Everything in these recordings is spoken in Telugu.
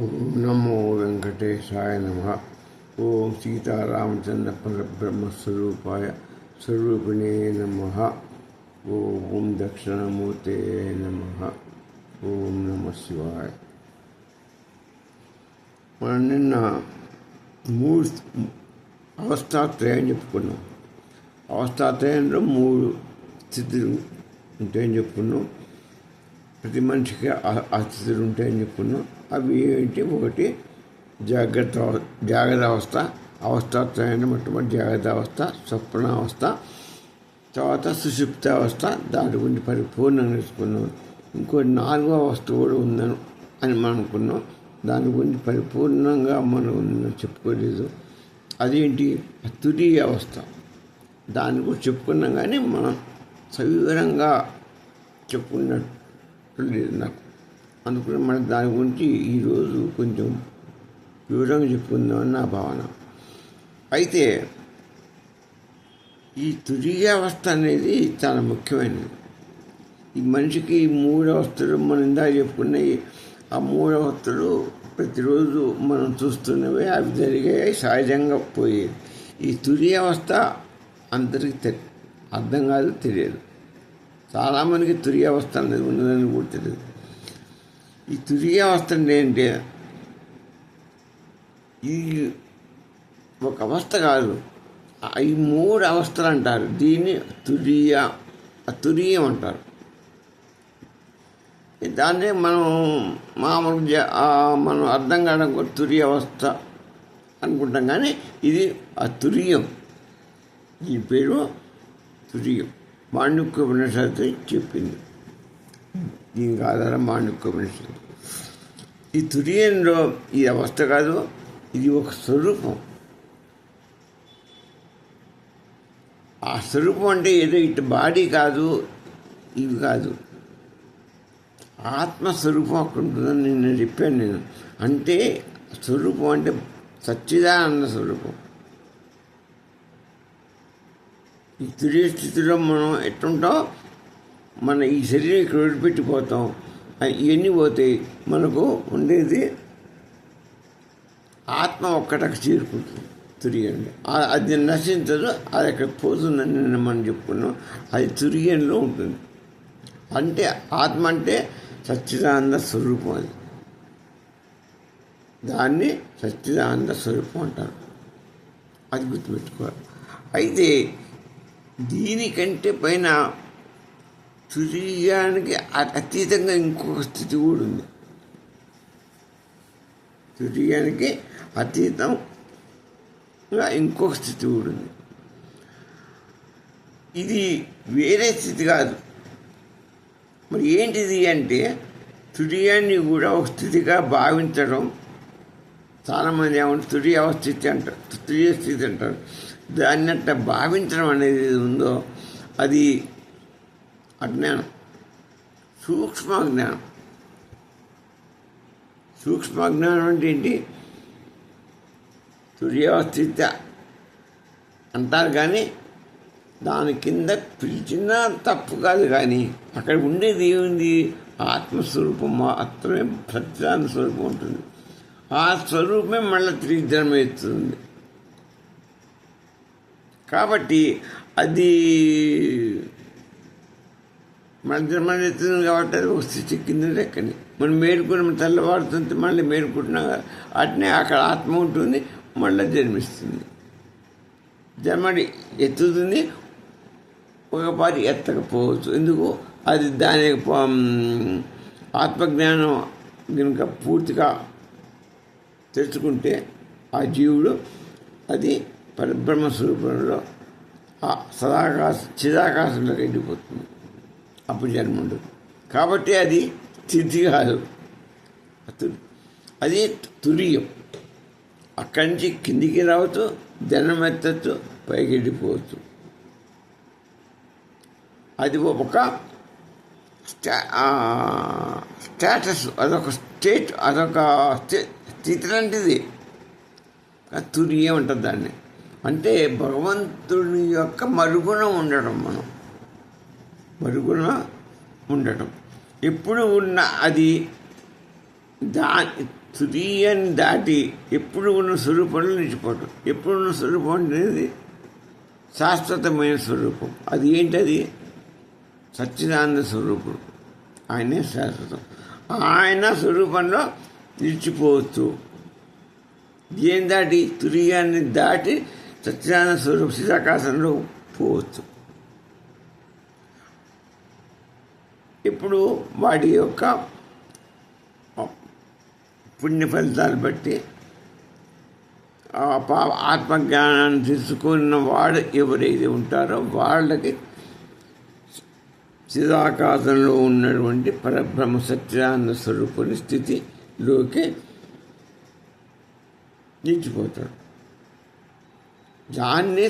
ఓం నమో వెంకటేశాయ నమః. ఓం సీతారామచంద్ర పరబ్రహ్మస్వరూపాయ స్వరూపిణే నమః. ఓం దక్షిణామూర్తే నమః. ఓం నమః శివాయ. మనం నిన్న మూడు అవస్థాత్రయం చెప్పుకున్నాం. అవస్థాత్రయంలో మూడు స్థితులు ఉంటాయని చెప్పుకున్నాం. ప్రతి మనిషికి ఆ స్థితులు ఉంటాయని చెప్పుకున్నాం. అవి ఏంటి? ఒకటి జాగ్రత్త అవస్థ, అవస్థాత్రయాన్ని మొట్టమొదటి జాగ్రత్త అవస్థ, స్వప్నావస్థ, తర్వాత సుషుప్త అవస్థ. దాని గురించి పరిపూర్ణంగా నేర్చుకున్నాం. ఇంకో నాలుగో అవస్థ కూడా ఉందని మనం అనుకున్నాం. దాని గురించి పరిపూర్ణంగా మనం చెప్పుకోలేదు. అదేంటి? తురీయ అవస్థ. దాని గురించి చెప్పుకున్నాం, కానీ మనం సవివరంగా చెప్పుకున్నట్టు లేదు నాకు. అందుకని మనం దాని గురించి ఈరోజు కొంచెం వివరంగా చెప్పుకుందామని నా భావన. అయితే ఈ తురీయ అవస్థ అనేది చాలా ముఖ్యమైనది. ఈ మనిషికి ఈ మూడు అవస్థలు మనం ఇందాక చెప్పుకున్నాయి. ఆ మూడు అవస్థలు ప్రతిరోజు మనం చూస్తున్నవే, అవి జరిగాయి, సహజంగా పోయేది. ఈ తురీయ అవస్థ అందరికీ అర్థం కాదు, తెలియదు. చాలామందికి తురీయ అవస్థ అనేది ఉన్నదని కూడా తెలియదు. ఈ తురీయ అవస్థ ఏంటంటే ఈ ఒక అవస్థ కాదు, ఈ మూడు అవస్థలు అంటారు. దీన్ని తురీయం అంటారు. దాన్నే మనం మనం అర్థం కావడం కూడా తురీయ అవస్థ అనుకుంటాం, కానీ ఇది తురీయం. ఈ పేరు తురీయం. మాండుక్యోపనిషత్తు చెప్పింది. దీనికి ఆధారం మాండుక్యోపనిషత్తు. ఈ తురీయంలో ఈ అవస్థ కాదు, ఇది ఒక స్వరూపం. ఆ స్వరూపం అంటే ఏదో ఇటు బాడీ కాదు, ఇవి కాదు, ఆత్మస్వరూపం అక్కడ ఉంటుందని నేను చెప్పాను. నేను అంటే స్వరూపం అంటే సచ్చిదానంద స్వరూపం. ఈ తురీయ స్థితిలో మనం ఎట్లుంటాం, మన ఈ శరీరం ఇక్కడ విడిపెట్టిపోతాం, ఇవన్నీ పోతాయి. మనకు ఉండేది ఆత్మ ఒక్కటకు చేరుకుంటుంది. తురీయంలో అది నశించదు, అది అక్కడ పోతుందని నిన్న మనం చెప్పుకున్నాం. అది తురీయంలో ఉంటుంది. అంటే ఆత్మ అంటే సచ్చిదానంద స్వరూపం. అది దాన్ని సచ్చిదానంద స్వరూపం అంటారు. అది గుర్తుపెట్టుకోవాలి. అయితే దీనికంటే పైన తురీయానికి అతీతంగా ఇంకొక స్థితి కూడా ఉంది. తురీయానికి అతీతంగా ఇంకొక స్థితి కూడా ఉంది. ఇది వేరే స్థితి కాదు. మరి ఏంటిది అంటే, తురీయాన్ని కూడా ఒక స్థితిగా భావించడం. చాలామంది ఏమంటే తురీయ స్థితి అంటారు, తురీయ స్థితి అంటారు. దాన్ని అట్లా భావించడం అనేది ఉందో అది అజ్ఞానం, సూక్ష్మజ్ఞానం. సూక్ష్మజ్ఞానం అంటే ఏంటి? తురీయావస్థిత అంటారు, కానీ దాని కింద పిలిచినా తప్పు కాదు. కానీ అక్కడ ఉండేది ఏముంది? ఆత్మస్వరూపం మాత్రమే, సత్యానంద స్వరూపం ఉంటుంది. ఆ స్వరూపమే మళ్ళీ తిరిగి జన్మ ఎత్తుంది. కాబట్టి అది మన జన్మ ఎత్తుంది. కాబట్టి అది ఒక స్థితి కింద లెక్కని మనం మేలుకుని తెల్లవారుతుంది, మళ్ళీ మేలుకుంటున్నాం. అట్నే అక్కడ ఆత్మ ఉంటుంది, మళ్ళీ జన్మిస్తుంది. జన్మని ఎత్తుతుంది, ఒకపారి ఎత్తకపోవచ్చు. ఎందుకు? అది దాని ఆత్మజ్ఞానం కనుక పూర్తిగా తెచ్చుకుంటే ఆ జీవుడు అది పరబ్రహ్మ స్వరూపంలో చిదాకాశంలోకి వెళ్ళిపోతుంది. అప్పుడు జన్మ ఉండదు. కాబట్టి అది స్థితి కాదు, అది తురీయం. అక్కడి నుంచి కిందికి రావచ్చు, జన్మ ఎత్తచ్చు, పైకి వెళ్ళిపోవచ్చు. అది ఒక స్టేటస్, అదొక స్టేట్, అదొక స్థితి లాంటిది. తురీయం అంటారు దాన్ని. అంటే భగవంతుని యొక్క మరుగున ఉండడం. మనం మరుగున ఉండటం ఎప్పుడు ఉన్న అది తురీయాన్ని దాటి ఎప్పుడు ఉన్న స్వరూపంలో నిలిచిపోవటం. ఎప్పుడు ఉన్న స్వరూపం అనేది శాశ్వతమైన స్వరూపం. అది ఏంటది? సచ్చిదానంద స్వరూపం. ఆయనే శాశ్వతం. ఆయన స్వరూపంలో నిలిచిపోవచ్చు. ఏం దాటి? తురీయాన్ని దాటి సచ్చిదానంద స్వరూప చిదాకాశంలో పోవచ్చు. ఇప్పుడు వాడి యొక్క పుణ్య ఫలితాలు బట్టి ఆత్మజ్ఞానాన్ని తెలుసుకున్న వాడు ఎవరైతే ఉంటారో వాళ్ళకి చిదాకాశంలో ఉన్నటువంటి పరబ్రహ్మ సత్యానంద స్వరూపుని స్థితిలోకి నిలిచిపోతాడు. దాన్నే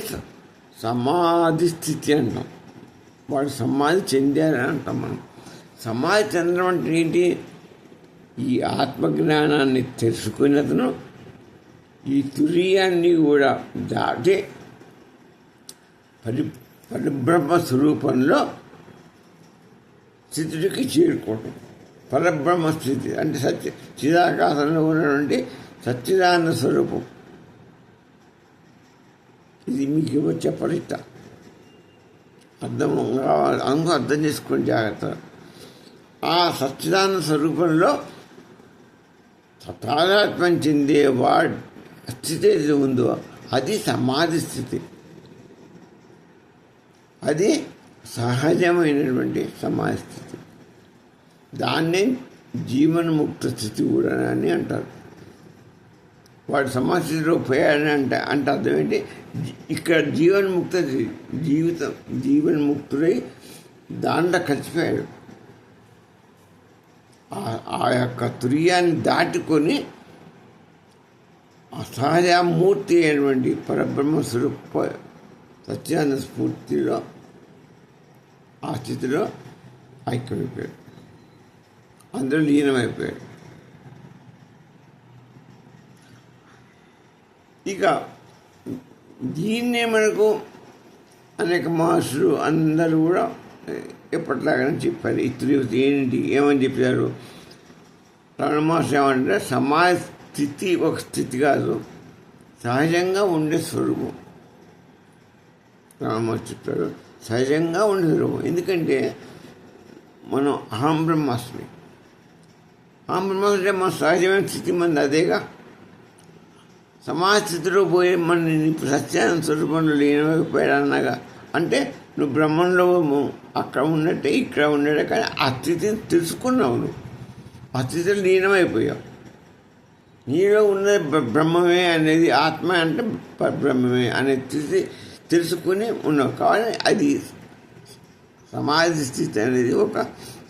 సమాధి స్థితి అంటాం. వాడు సమాధి చెందారని అంటాం మనం. సమాధి చెందడం అంటే ఏంటి? ఈ ఆత్మజ్ఞానాన్ని తెలుసుకున్నతను ఈ తురీయాన్ని కూడా దాటి పరిబ్రహ్మ స్వరూపంలో స్థితికి చేరుకోవటం. పరబ్రహ్మ స్థితి అంటే చిదాకాశంలో ఉన్నటువంటి సచ్చిదానంద స్వరూపం. ఇది మీకు వచ్చే పరిష్ట అర్థం చేసుకొని జాగ్రత్త. ఆ సచ్చిదానంద స్వరూపంలో తాదాత్మ్యం చెందే వాడి స్థితి ఏది ఉందో అది సమాధి స్థితి. అది సహజమైనటువంటి సమాధి స్థితి. దాన్నే జీవన్ముక్త స్థితి కూడా అని అంటారు. వాడు సమాధి స్థితిలో పోయాడని అంటే అర్థం ఏంటి? ఇక్కడ జీవన్ముక్తుడై దాంట్లో కలిసిపోయాడు. ఆ యొక్క తురీయాన్ని దాటుకొని అసహజమూర్తి అయినటువంటి పరబ్రహ్మ స్వరూప సత్యానంద స్ఫూర్తిలో ఆ స్థితిలో ఐక్యమైపోయాడు. అందరూ లీనమైపోయాడు. ఇక దీన్నే మనకు అనేక మహర్షులు అందరూ కూడా ఎప్పటిలాగానే చెప్పారు. ఈ ఏంటి ఏమని చెప్పారు? రమణ మహర్షి ఏమంటే సమాజ స్థితి ఒక స్థితి కాదు, సహజంగా ఉండే స్వరూపం. రమణ మహర్షి చెప్పాడు సహజంగా ఉండే స్వరూపం. ఎందుకంటే మనం అహం బ్రహ్మాస్మి. అహం బ్రహ్మాస్మి మన సహజమైన స్థితి మనది అదేగా. సమాజ స్థితిలో పోయి మన సత్యానంద స్వరూపంలో లీనమైపోయాడు అన్నగా. అంటే నువ్వు బ్రహ్మంలో అక్కడ ఉన్నట్టే ఇక్కడ ఉన్నట్టే, కానీ ఆ స్థితిని తెలుసుకున్నావు. నువ్వు ఆ స్థితిలో లీనమైపోయావు. నీలో ఉన్నది బ్రహ్మమే అనేది, ఆత్మ అంటే బ్రహ్మమే అనే స్థితి తెలుసుకుని ఉన్నావు. కాబట్టి అది సమాధి స్థితి అనేది ఒక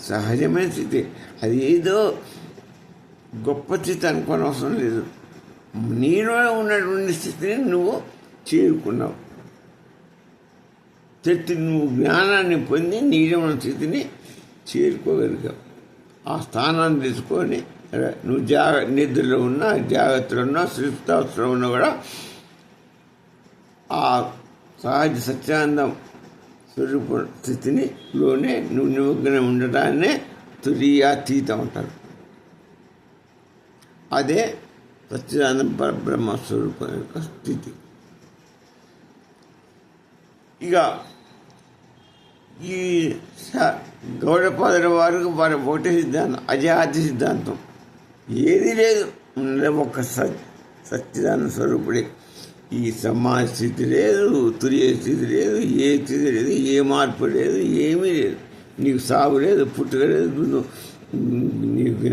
సహజమైన స్థితి. అది ఏదో గొప్ప స్థితి అనుకోని అవసరం లేదు. నీలో ఉన్నటువంటి స్థితిని నువ్వు చేరుకున్నావు. నువ్వు జ్ఞానాన్ని పొంది నీలో ఉన్న స్థితిని చేరుకోగలిగావు. ఆ స్థానాన్ని తెలుసుకొని నువ్వు నిద్రలో ఉన్నా, జాగ్రత్తలో ఉన్నా, సుషుప్తావస్థలో ఉన్నా కూడా ఆ సహజ సత్యానందం స్వరూప స్థితినిలోనే నువ్వు నిమగ్నం ఉండటాన్నే తురీయాతీతం అంటారు. అదే సచ్చిదానంద పరబ్రహ్మ స్వరూపం యొక్క స్థితి. ఇక ఈ గౌడపాదుల వారికి వారి ఒకటే సిద్ధాంతం, అజాతి సిద్ధాంతం. ఏది లేదు, ఒక్క సచ్చిదానంద స్వరూపుడే. ఈ సమాజ స్థితి లేదు, తురియ స్థితి లేదు, ఏ స్థితి లేదు, ఏ మార్పు లేదు, ఏమీ లేదు. నీకు సాగు లేదు, పుట్టుక లేదు, నీకు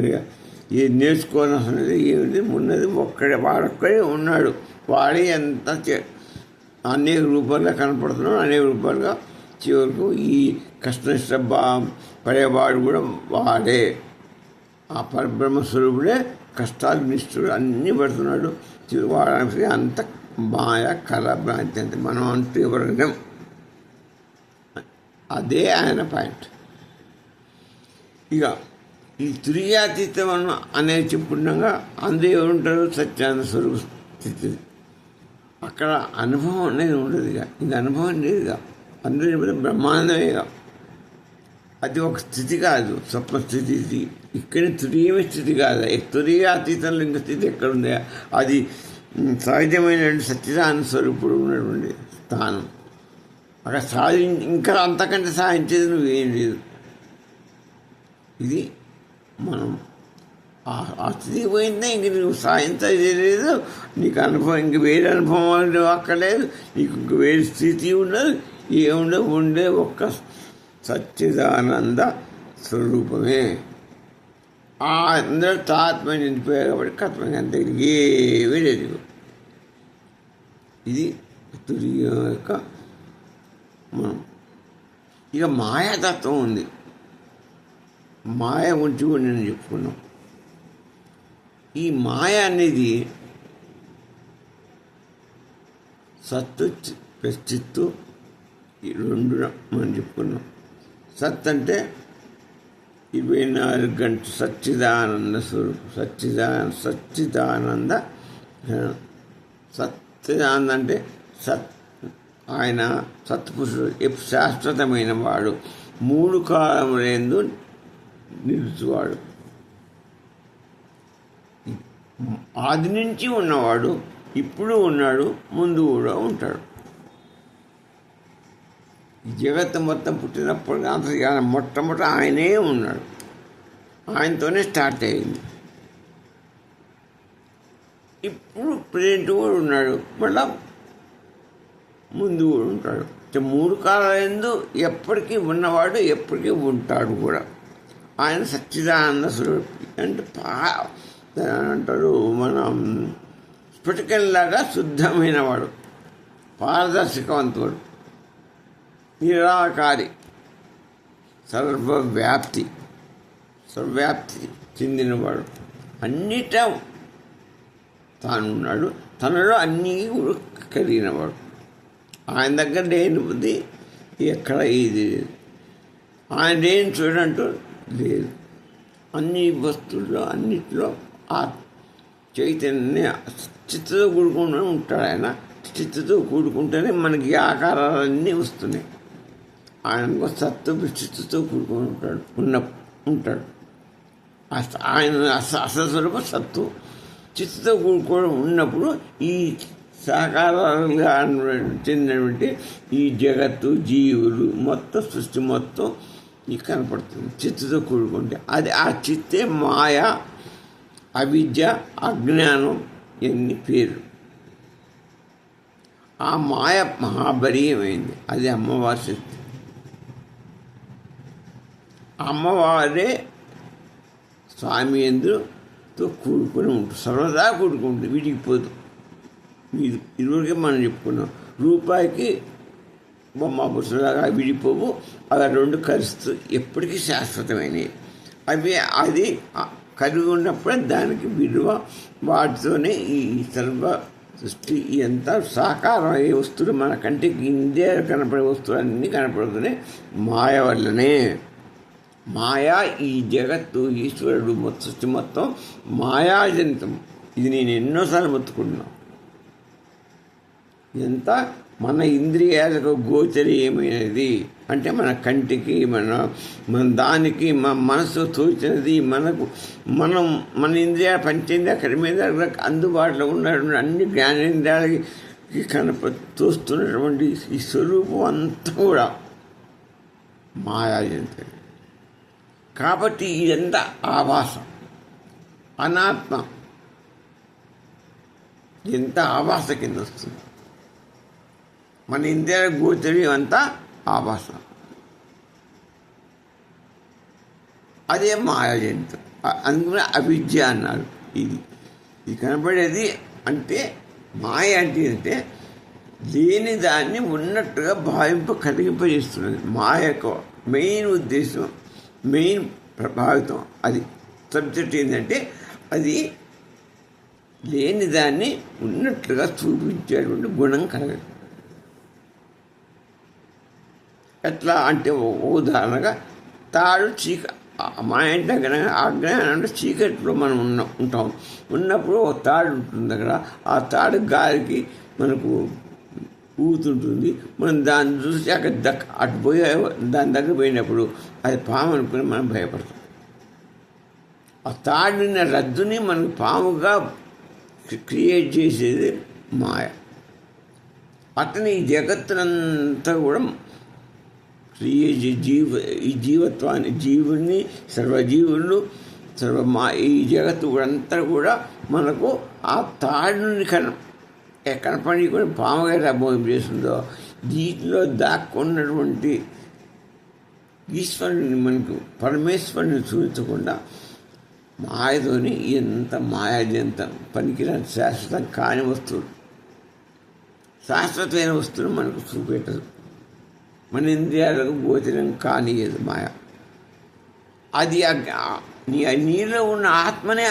ఏది నేర్చుకోవాల్సిన ఏమిటి ఉన్నది వాడొక్కడే ఉన్నాడు. వాడే ఎంత అనేక రూపాలుగా కనపడుతున్నాడు. అనేక రూపాలుగా చివరకు ఈ కష్టనిష్ట పడేవాడు కూడా వాడే. ఆ పరబ్రహ్మ స్వరూపుడే కష్టాలు నిష్ఠుడు అన్నీ పడుతున్నాడు. చివరికి వాడడానికి అంత మాయ కళ భ్రాంతి అంతే. మనం అంటూ ఎవరైనా అదే ఆయన పాయింట్. ఇక ఈ తురీయాతీతం అనేది చెప్పుకుండగా అందరూ ఎవరుంటారు? సత్యానంద స్వరూప స్థితి. అక్కడ అనుభవం అనేది ఉండదుగా. ఇది అనుభవం లేదుగా. అందరూ బ్రహ్మానందమేగా. అది ఒక స్థితి కాదు, స్వప్న స్థితి. ఇది ఇక్కడ తురీయమే స్థితి కాదు. తురీయ అతీతంలో ఇంక స్థితి ఎక్కడుంది? అది సహజమైనటువంటి సత్యదాన స్వరూపుడు ఉన్నటువంటి స్థానం. అక్కడ ఇంకా అంతకంటే సాధించేది నువ్వేం లేదు. ఇది మనం ఆ స్థితి పోయిందే ఇంక నువ్వు సాధించలేదు. నీకు అనుభవం ఇంక వేరే అనుభవం అక్కర్లేదు, నీకు ఇంక వేరే స్థితి ఉండదు, ఏముండదు. ఉండే ఒక్క సచ్చిదానంద స్వరూపమే. ఆ అందరూ తాత్మ నిండిపోయారు కాబట్టి కథమంగా అంతే, ఏమీ లేదు. ఇది తురియ యొక్క మనం. ఇక మాయాతత్వం ఉంది. మాయ గురించి కూడా నేను చెప్పుకున్నాం. ఈ మాయ అనేది సత్తు ప్లస్ చిత్తు ఈ రెండు మనం చెప్పుకున్నాం. సత్ అంటే 24 గంటలు సచ్చిదానంద స్వరూపం. సచ్చిదానంద సత్యదానంద అంటే ఆయన సత్పురుషుడు, శాశ్వతమైన వాడు, 3 కాలములందు నిలుచువాడు, ఆది నుంచి ఉన్నవాడు, ఇప్పుడు ఉన్నాడు, ముందు కూడా ఉంటాడు. ఈ జగత్తు మొత్తం పుట్టినప్పుడు అంత మొట్టమొదట ఆయనే ఉన్నాడు. ఆయనతోనే స్టార్ట్ అయింది. ఇప్పుడు ప్రెజెంట్ కూడా ఉన్నాడు, మళ్ళా ముందు కూడా ఉంటాడు. 3 కాలాలందు ఎప్పటికీ ఉన్నవాడు, ఎప్పటికీ ఉంటాడు కూడా. ఆయన సచ్చిదానంద స్వరూపి. అంటే అంటారు మనం స్ఫటికంలాగా శుద్ధమైన వాడు, పారదర్శకవంతుడు, నిరాకారి, సర్వవ్యాప్తి చెందినవాడు. అన్నిట తానున్నాడు, తనలో అన్నీ కలిగినవాడు. ఆయన దగ్గర లేనిది ఎక్కడ ఇది లేదు. ఆయన లేని చూడంటూ లేదు. అన్ని వస్తువుల్లో అన్నిటిలో ఆ చైతన్య చిత్తుతో కూడుకుని ఉంటాడు. ఆయన చిత్తుతో కూడుకుంటేనే మనకి ఆకారాలన్నీ వస్తున్నాయి. ఆయన సత్తు చిత్తుతో కూడుకొని ఉంటాడు. ఆయన అసస్వరూప సత్తు చిత్తుతో కూడుకొని ఉన్నప్పుడు ఈ సాకారాలుగా చెందినటువంటి ఈ జగత్తు, జీవులు మొత్తం, సృష్టి మొత్తం ఈ కనపడుతుంది చిత్తుతో కూడుకుంటే. అది ఆ చిత్తే మాయ, అవిద్య, అజ్ఞానం ఎన్ని పేరు. ఆ మాయ మహాబలీయమైంది. అది అమ్మవారి శక్తి. అమ్మవారే స్వామి ఎందుతో కూడుకొని ఉంటుంది, సర్వదా కూడుకుంటుంది, విడిగిపోదు. ఇదివరకే మనం చెప్పుకున్నాం. రూపాయికి బొమ్మ పురుషులాగా విడిపోవు. అలా 2 కలుస్తూ ఎప్పటికీ శాశ్వతమైనవి. అది కలిగి ఉన్నప్పుడే దానికి విలువ. వాటితోనే ఈ సర్వ సృష్టి ఎంత సాకారం అయ్యే వస్తువులు మన కంటికి ఇందే కనపడే వస్తువులు అన్నీ కనపడుతున్నాయి మాయ వల్లనే. మాయా ఈ జగత్తు, ఈశ్వరుడు సృష్టి మొత్తం మాయాజనితం. ఇది నేను ఎన్నోసార్లు మొత్తుకుంటున్నాను. ఎంత మన ఇంద్రియాలకు గోచరీయమైనది అంటే మన కంటికి, మన దానికి, మన మనసు తోచినది, మన ఇంద్రియాల పంచేంద్రియ కర్మేంద్రియాలకు అందుబాటులో ఉన్నటువంటి అన్ని జ్ఞానేంద్రియాలకి తోస్తున్నటువంటి ఈ స్వరూపం అంతా కూడా మాయాజనితం. కాబట్టి ఇదంతా ఆభాస, అనాత్మ. ఎంత ఆభాస కింద వస్తుంది. మన ఇంద్రియాల గోచరం అంతా ఆభాస. అదే మాయాజనితం. అందుకనే అవిద్య అన్నారు. ఇది కనబడేది అంటే మాయ అంటే లేని దాన్ని ఉన్నట్టుగా కలిగింపజేస్తున్నది. మాయ యొక్క మెయిన్ ఉద్దేశం, మెయిన్ ప్రభావితం, అది సబ్జెక్ట్ ఏంటంటే అది లేని దాన్ని ఉన్నట్లుగా చూపించేటువంటి గుణం కలగదు. ఎట్లా అంటే ఉదాహరణగా తాడు మా ఇంటి దగ్గర అజ్ఞానం అంటే చీకట్లో మనం ఉంటాం. ఉన్నప్పుడు ఒక తాడు ఉంటుంది అక్కడ. ఆ తాడు గాలికి మనకు ఊగుతుంటుంది. మనం దాన్ని చూసి అటు పోయి దాని దగ్గర పోయినప్పుడు అది పాము అనుకుని మనం భయపడతాం. ఆ తాడిన రద్దుని మనకు పాముగా క్రియేట్ చేసేది మాయ. అతని ఈ జగత్తునంతా కూడా క్రియేట్ ఈ జీవత్వాన్ని, జీవుని, సర్వజీవులు, ఈ జగత్తు అంతా కూడా మనకు ఆ తాడుని కనపడి కూడా పాముగా రాబోయం చేస్తుందో, దీంట్లో దాక్కున్నటువంటి ఈశ్వరుని మనకు పరమేశ్వరుని చూపించకుండా మాయతోని ఎంత మాయాజంత పనికిరాని శాశ్వతం కాని వస్తువులు, శాశ్వతమైన వస్తువులు మనకు చూపెట్టదు. మన ఇంద్రియాలకు గోచరం కానియదు మాయ. అది నీలో ఉన్న ఆత్మనే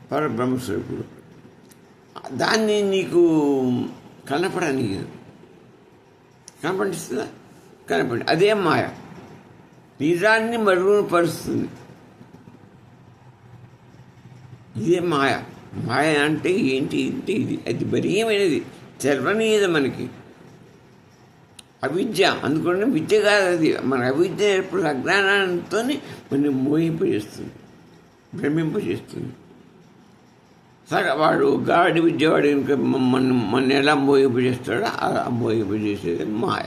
పరబ్రహ్మస్వరూపుడు. దాన్ని నీకు కనపడిస్తుందా? అదే మాయ నిజాన్ని మరుగుపరుస్తుంది. ఇదే మాయ. మాయ అంటే ఏంటి అంటే ఇది, అది బలీయమైనది, తెలవనీయదు మనకి. అవిద్య అందుకని విద్య కాదు అది. మన అవిద్య ఎప్పుడు అజ్ఞానంతో మనం మోహింపజేస్తుంది, భ్రమింపజేస్తుంది. సరే, వాడు గాడి విద్యవాడు ఇంకా మన ఎలా మోహింపజేస్తాడో అలా మోహింపజేసేది మాయ,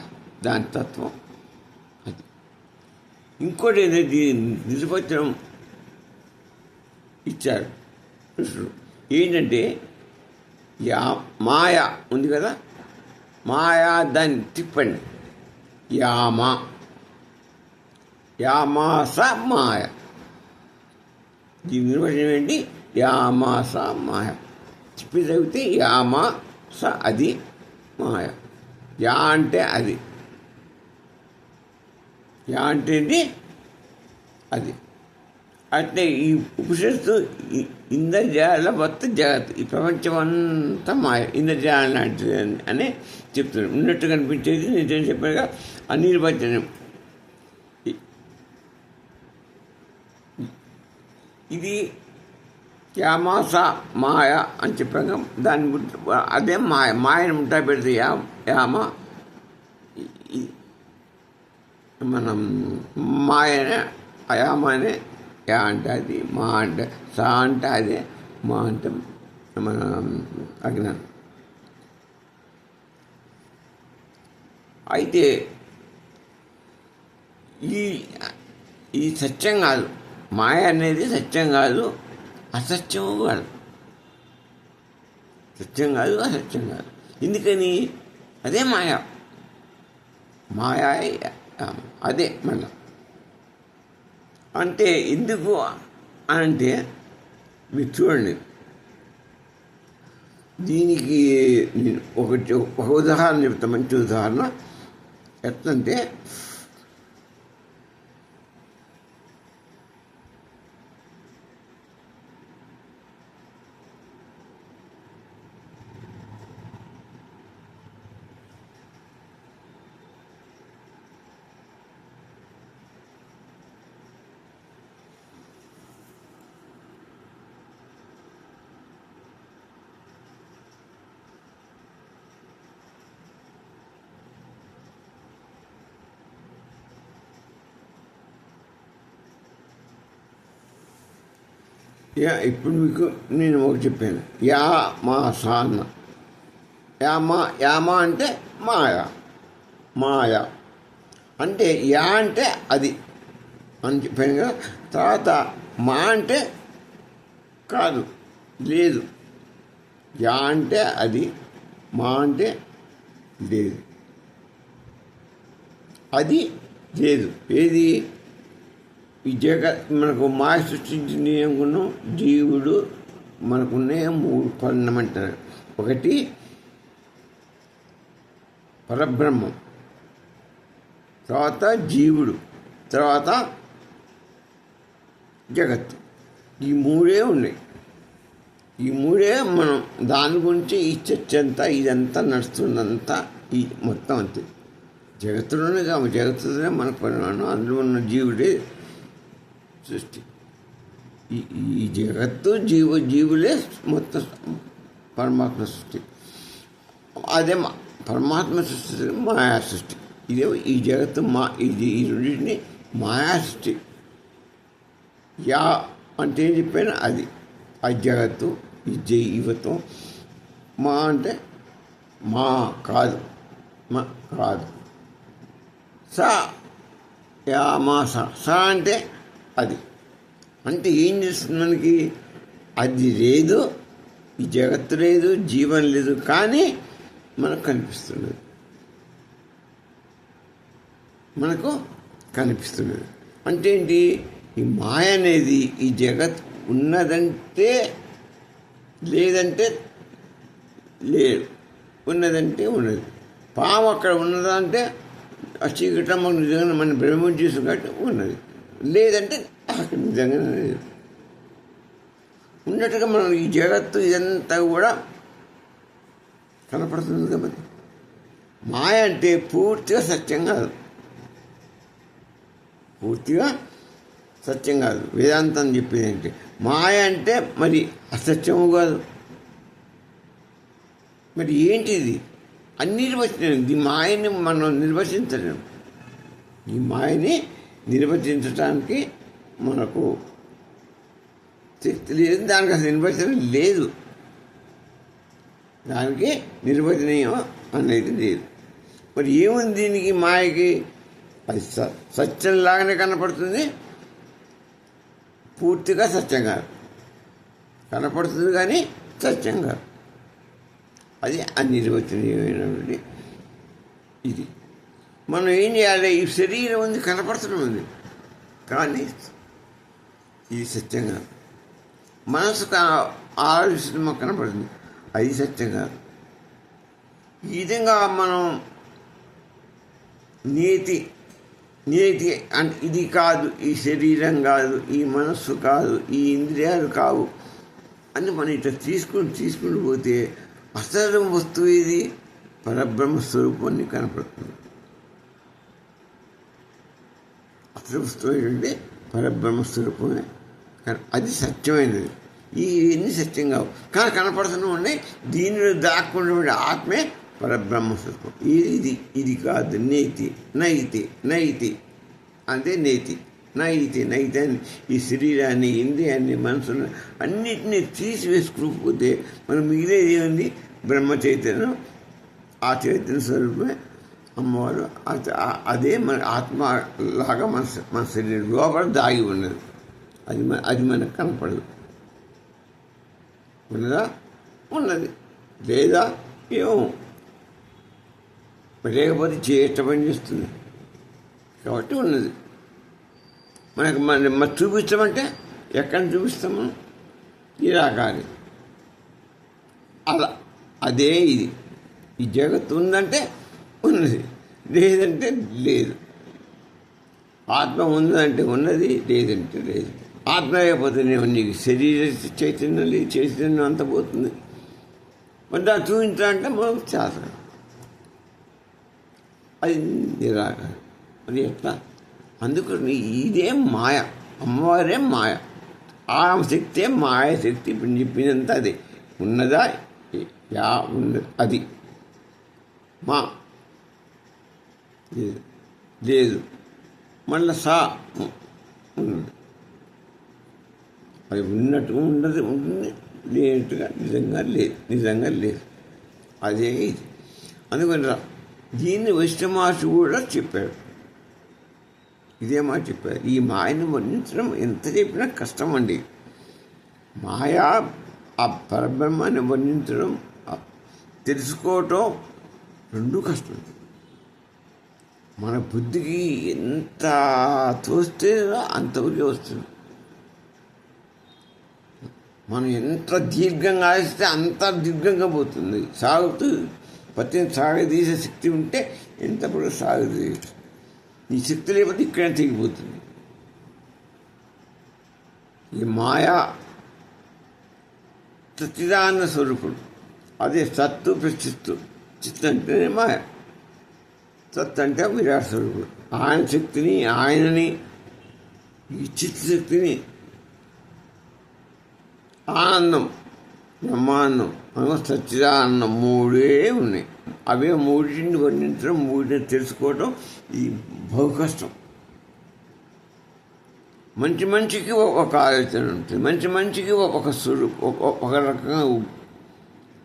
దాని తత్వం అది. ఇంకోటి ఏదైతే నిర్వచనం ఇచ్చారు కృష్ణుడు, ఏంటంటే మాయ ఉంది కదా, మాయా దాన్ని తిప్పండి. యామాస మాయ. దీని నిర్వచనం ఏంటి? యామాస మాయ. తిప్పి చదివితే యామాస అది మాయ. యా అంటే అది, యా అంటే ఏంటి? అది. అంటే ఈ ఉపనిషత్తు ఇంద్రజాల మొత్తం జగత్, ఈ ప్రపంచం అంతా మాయ, ఇంద్రజాలం లాంటిది అని చెప్తున్నాడు. ఉన్నట్టు కనిపించేది నిజం చెప్పాక అనిర్వచనం. ఇది యామాస మాయ అని చెప్పాక దాని అదే మాయను ఉంటా పెడితే యామ, మనం మాయనే, యామనే. యా అంటే అది, మా అంటే సా అంటే అదే, మా అంటే మన అజ్ఞానం. అయితే ఈ సత్యం కాదు, మాయ అనేది సత్యం కాదు, అసత్యము కాదు. సత్యం కాదు, అసత్యం కాదు. ఎందుకని? అదే మాయ. మాయా అదే మళ్ళా. అంటే ఎందుకు అంటే మీరు చూడండి, దీనికి నేను ఒక ఉదాహరణ చెప్తా, మంచి ఉదాహరణ. ఎట్లంటే ఇప్పుడు మీకు నేను ఒకటి చెప్పాను, యామాస అన్న. యామ అంటే మాయ అంటే యా అంటే అది అని చెప్పాను కదా. తర్వాత మా అంటే కాదు, లేదు. యా అంటే అది, మా అంటే లేదు. అది లేదు. ఏది? ఈ మనకు మాయ సృష్టించింది ఏమనుకున్నాం? జీవుడు. మనకున్నే 3 పన్నమంటారు. ఒకటి పరబ్రహ్మం, తర్వాత జీవుడు, తర్వాత జగత్తు. ఈ 3 ఉన్నాయి. ఈ 3 మనం దాని గురించి ఈ చర్చ అంతా, ఇదంతా నడుస్తుందంతా ఈ మొత్తం అంతే. జగత్తులోనే కాదు, జగత్తులోనే మనకు పరిమాణం, అందులో ఉన్న జీవుడే సృష్టి. ఈ జగత్తు జీవులే మొత్తం పరమాత్మ సృష్టి. అదే పరమాత్మ సృష్టి, మాయా సృష్టి. ఇదే ఈ జగత్తు ఇది ఈ రెండింటిని మాయా సృష్టి. యా అంటే ఏం చెప్పాను, అది ఆ జగత్తు, ఈ జీవితం. మా అంటే మా కాదు, మా కాదు. సా యా మా సా అంటే అది. అంటే ఏం చేస్తుంది మనకి, అది లేదు, ఈ జగత్తు లేదు, జీవం లేదు, కానీ మనకు కనిపిస్తున్నది, మనకు కనిపిస్తున్నది. అంటే ఏంటి, ఈ మాయ అనేది ఈ జగత్ ఉన్నదంటే లేదంటే లేదు, ఉన్నదంటే ఉన్నది. పాము అక్కడ ఉన్నదా అంటే ఆ చీకటమ్మ నిజంగా మన బ్రహ్మ చూసి కాబట్టి ఉన్నది, లేదంటే అక్కడ నిజంగానే లేదు. ఉన్నట్టుగా మనం ఈ జగత్తు ఇదంతా కూడా కనపడుతుంది కాబట్టి మాయ అంటే పూర్తిగా సత్యం కాదు, పూర్తిగా సత్యం కాదు. వేదాంతం చెప్పేది అంటే మాయ అంటే మరి అసత్యము కాదు. మరి ఏంటిది, అన్ని నిర్వచనం. ఈ మాయని మనం నిర్వచించలేం. ఈ మాయని నిర్వచించడానికి మనకు శక్తి లేదు, దానికి అసలు నిర్వచనం లేదు, దానికి నిర్వచనం అనేది లేదు. మరి ఏముంది దీనికి, మాయకి? అది సత్యంలాగానే కనపడుతుంది, పూర్తిగా సత్యం కాదు. కనపడుతుంది కానీ సత్యం కాదు. అది అనిర్వచనీయమైనటువంటి ఇది. మనం ఏం చేయాలి, ఈ శరీరం ఉంది, కనపడుతూనే ఉంది, కానీ ఇది సత్యం కాదు. మనసుకు ఆలోచన మాకు కనపడుతుంది, అది సత్యం కాదు. ఈ విధంగా మనం నేతి అంటే ఇది కాదు, ఈ శరీరం కాదు, ఈ మనస్సు కాదు, ఈ ఇంద్రియాలు కావు అని మనం ఇట్లా తీసుకుని పోతే అసలు వస్తువు ఇది పరబ్రహ్మ స్వరూపాన్ని కనపడుతుంది. అసలు వస్తువు ఏంటంటే పరబ్రహ్మ స్వరూపమే, అది సత్యమైనది. ఇవన్నీ సత్యం కావు, కానీ కనపడుతూనే ఉన్నాయి. దీనిలో దాక్కున్నటువంటి ఆత్మే పరబ్రహ్మ స్వరూపం. ఇది కాదు, నేతి నైతి అంటే నేతి నైతి అని ఈ శరీరాన్ని, ఇంద్రియాన్ని, మనసుని అన్నిటినీ తీసివేసుకుపోతే మనం మిగిలేది ఏముంది, బ్రహ్మ చైతన్యం. ఆ చైతన్య స్వరూపమే అమ్మవారు. అదే మన ఆత్మలాగా మన శరీరం లోపల దాగి ఉన్నది. అది మనకు కనపడదు. ఉన్నదా? ఉన్నది. లేదా ఏమో, లేకపోతే చేష్ట పని చేస్తుంది కాబట్టి ఉన్నది. మనం చూపించమంటే ఎక్కడ చూపిస్తాము, నిరాకారి. అలా అదే ఇది. ఈ జగత్తు ఉందంటే ఉన్నది, లేదంటే లేదు. ఆత్మ ఉందంటే ఉన్నది, లేదంటే లేదు. ఆత్మ లేకపోతే నీకు శరీర చైతన్యం లేదు, చైతన్యం అంత పోతుంది. మరి దాన్ని చూపించాలంటే మనం చేస్తాం, అది నిరాకారం. అది ఎట్లా? అందుకు ఇదే మాయ, అమ్మవారే మాయ. ఆ శక్తే మాయ శక్తి. ఇప్పుడు చెప్పినంత అదే. ఉన్నదా? యా ఉన్నది, అది మా లేదు. మళ్ళీ సా ఉన్నది, అది ఉన్నట్టు ఉంటుంది, లేనట్టుగా నిజంగా లేదు. అదే ఇది. అందుకని దీన్ని వైష్ణవాసు కూడా చెప్పాడు, ఇదే మాట చెప్పారు. ఈ మాయను వర్ణించడం ఎంత చెప్పినా కష్టం అండి. మాయా ఆ పరబ్రహ్మాన్ని వర్ణించడం, తెలుసుకోవటం రెండూ కష్టం. మన బుద్ధికి ఎంత తోస్తే అంతవరకే వస్తుంది. మనం ఎంత దీర్ఘంగా ఆడిస్తే అంత దీర్ఘంగా పోతుంది. సాగుతూ పత్తిని సాగదీసే శక్తి ఉంటే ఎంతప్పుడు సాగదీయచ్చు. ఈ శక్తి లేకపోతే ఇక్కడే తెగిపోతుంది. ఈ మాయా సచ్చిదానంద స్వరూపుడు. అదే సత్తు ప్రచిత్తు. చిత్తు అంటేనే మాయ, సత్ అంటే విరాట్ స్వరూపుడు. ఆయన శక్తిని, ఆయనని, ఈ చిత్తశక్తిని, ఆనందం, బ్రహ్మానందం, సచ్చిదానందం మూడే ఉన్నాయి. అవే మూడింటిని వర్ణించడం, మూడింటిని తెలుసుకోవడం ఇది బహు కష్టం. మంచికి ఒక ఆలోచన ఉంటుంది, మంచికి ఒక ఒక రకంగా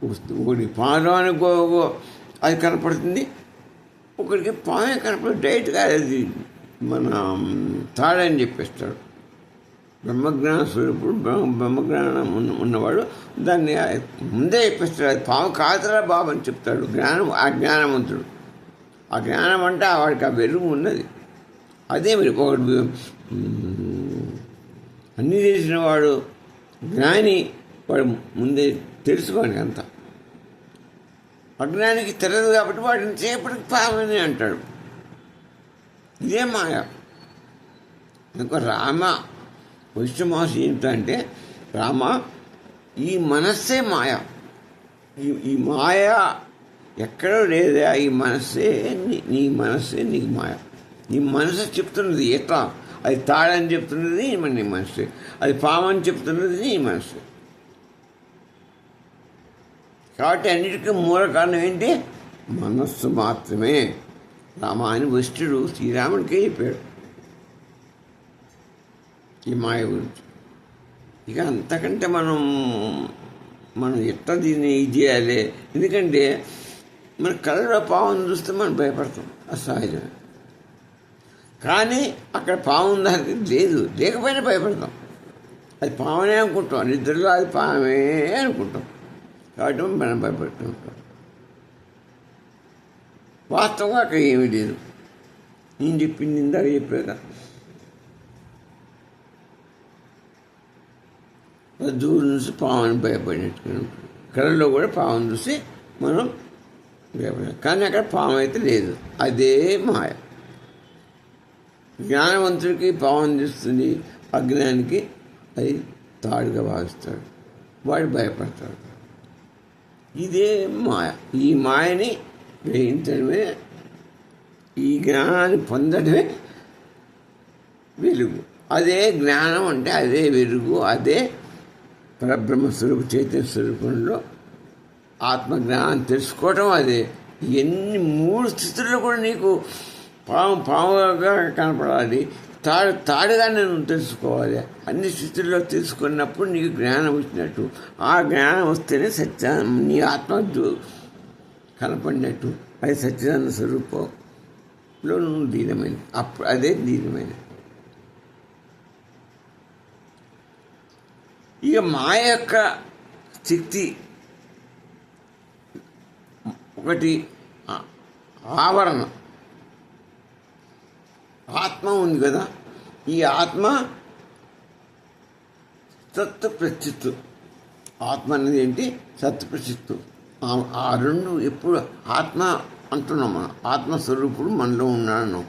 ఒకటి పాదానికి అది కనపడుతుంది, ఒకరికి పామే కనపడుతుంది. డైరెక్ట్గా అది మన తాడని చెప్పేస్తాడు. బ్రహ్మజ్ఞాన స్వరూపుడు, బ్రహ్మజ్ఞానం ఉన్నవాడు దాన్ని ముందే చెప్పేస్తాడు. అది పాము కాదురా బాబు అని చెప్తాడు ఆ జ్ఞానవంతుడు. ఆ జ్ఞానం అంటే వాడికి ఆ వెలుగు ఉన్నది. అదే మరి ఒకటి అన్నీ తెలిసిన వాడు జ్ఞాని, వాడు ముందే తెలుసుకోండి అంత. అజ్ఞానికి తెలియదు కాబట్టి వాడిని చేపటికి పామని అంటాడు. ఇదే మాయ. అందుకు రామ వైష్ణమాసి ఏంటంటే, రామ ఈ మనస్సే మాయ, ఈ మాయ ఎక్కడో లేదా, ఈ మనస్సే నీ మనస్సే నీకు మాయ. నీ మనసు చెప్తున్నది ఎట్లా, అది తాడని చెప్తున్నది నీ మనస్సే, అది పామని చెప్తున్నది నీ మనస్సే. కాబట్టి అన్నిటికీ మూల కారణం ఏంటి? మనస్సు మాత్రమే. రామ అని వశిష్ఠుడు శ్రీరాముడికే చెప్పాడు ఈ మాయ గురించి. ఇక అంతకంటే మనం ఎట్లా దీన్ని ఇది చేయాలి? ఎందుకంటే మన కళ్ళలో పావును చూస్తే మనం భయపడతాం, అసహజమే. కానీ అక్కడ పాము ఉందని లేదు, లేకపోయినా భయపడతాం. అది పామునే అనుకుంటాం, నిద్రలో అది పామే అనుకుంటాం. కాబట్టి మనం భయపడుతూ ఉంటాం. వాస్తవంగా అక్కడ ఏమీ లేదు. నేను చెప్పింది ఇందాక చెప్పాక దూరం చూసి పాముని భయపడినట్టుగా ఉంటుంది. కళ్ళలో కూడా పాముని చూసి మనం భయపడాలి, కానీ అక్కడ పాము అయితే లేదు. అదే మాయ. జ్ఞానవంతుడికి పాముని చూస్తుంది, అజ్ఞానికి అది తాడుగా భావిస్తాడు, వాడు భయపడతాడు. ఇదే మాయ. ఈ మాయని గ్రహించడమే, ఈ జ్ఞానాన్ని పొందడమే వెలుగు. అదే జ్ఞానం అంటే అదే వెలుగు, అదే పరబ్రహ్మ స్వరూప చైతన్య స్వరూపంలో ఆత్మజ్ఞానాన్ని తెలుసుకోవటం. అదే ఎన్ని 3 స్థితుల్లో కూడా నీకు పాముగా కనపడాలి, తాడుగా నేను తెలుసుకోవాలి. అన్ని స్థితుల్లో తెలుసుకున్నప్పుడు నీకు జ్ఞానం వచ్చినట్టు. ఆ జ్ఞానం వస్తేనే నీ ఆత్మ కనపడినట్టు. అది సచ్చిదానంద స్వరూపంలో నువ్వు లీనమైనది. అప్పుడు అదే లీనమైనది. ఇక మాయ యొక్క శక్తి ఒకటి ఆవరణ. ఆత్మ ఉంది కదా, ఈ ఆత్మ సత్తు ప్రచిత్తు. ఆత్మ అనేది ఏంటి? సత్తు ప్రచిత్తు. ఆ రెండు ఎప్పుడు ఆత్మ అంటున్నాం మనం. ఆత్మస్వరూపుడు మనలో ఉన్నాడు.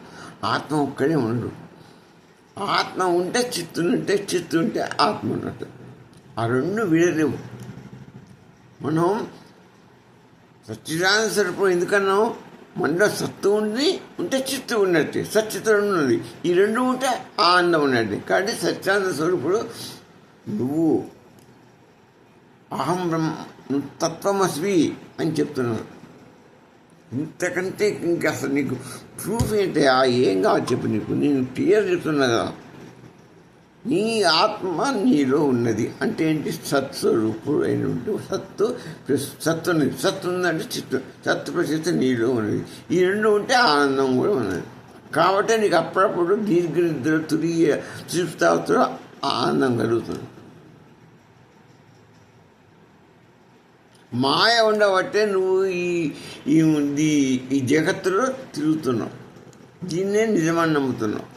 ఆత్మ ఒక్కడే ఉండడు. ఆత్మ ఉంటే చిత్తునుంటే, చిత్తు ఉంటే ఆత్మ ఉన్నట్టు. ఆ రెండు వీడలేవు. మనం సచ్చిదానంద స్వరూపం ఎందుకన్నాం? మనలో సత్తు ఉంటే చిత్తు ఉన్నట్టు, సచ్చిత్తుడు ఉన్నది. ఈ రెండు ఉంటే ఆనందం ఉన్నట్టు. కాబట్టి సచ్చిదానంద స్వరూపుడు నువ్వు అహం బ్రహ్మ, నువ్వు తత్వమస్మి అని చెప్తున్నాను. ఇంతకంటే ఇంకా అసలు నీకు ప్రూఫ్ ఏంటి? ఏం కావాలి చెప్పు. నేను క్లియర్ చెప్తున్నా కదా. నీ ఆత్మ నీలో ఉన్నది అంటే ఏంటి? సత్స్వరూపుడు అయినట్టు. సత్తు ఉన్నది. సత్తు ఉందంటే చిత్తు, సత్తు ప్రసిద్ధి నీలో ఉన్నది. ఈ రెండు ఉంటే ఆనందం కూడా ఉన్నది. కాబట్టి నీకు అప్పుడప్పుడు దీర్ఘనిద్ర, తురియ సుప్తావస్థలో ఆనందం కలుగుతుంది. మాయ ఉండబట్టే నువ్వు ఈ జగత్తులో తిరుగుతున్నావు. దీన్నే నిజమని నమ్ముతున్నావు.